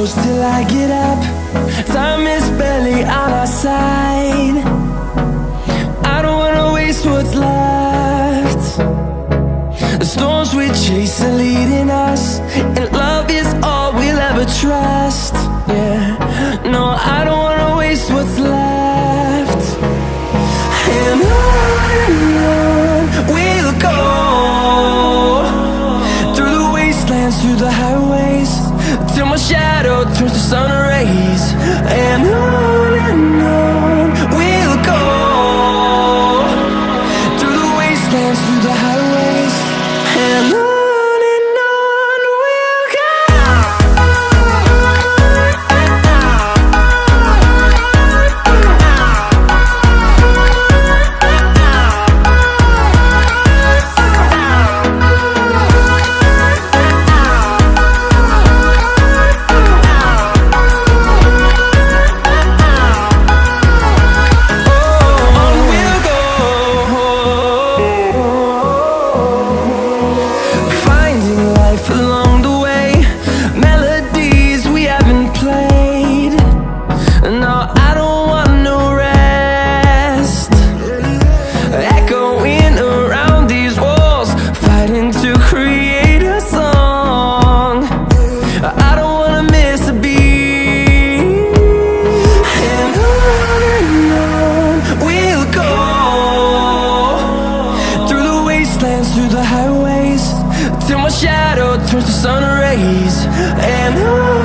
close till I get up. Time is barely on our side. I don't wanna waste what's left. The storms we chase are leading us, and love is all we'll ever trust. Yeah, no, I don't wanna waste what's left. And on we'll go, through the wastelands, through the highways, till my shadow turns to sun rays. And on we'll go, through the wastelands, through the highways, and on. Along the way, melodies we haven't played. No, I don't want no rest. Echoing around these walls, fighting to create a song. I don't wanna miss a beat. And on we'll go, through the wastelands, through the highways, till my shadow turns to sun rays. And on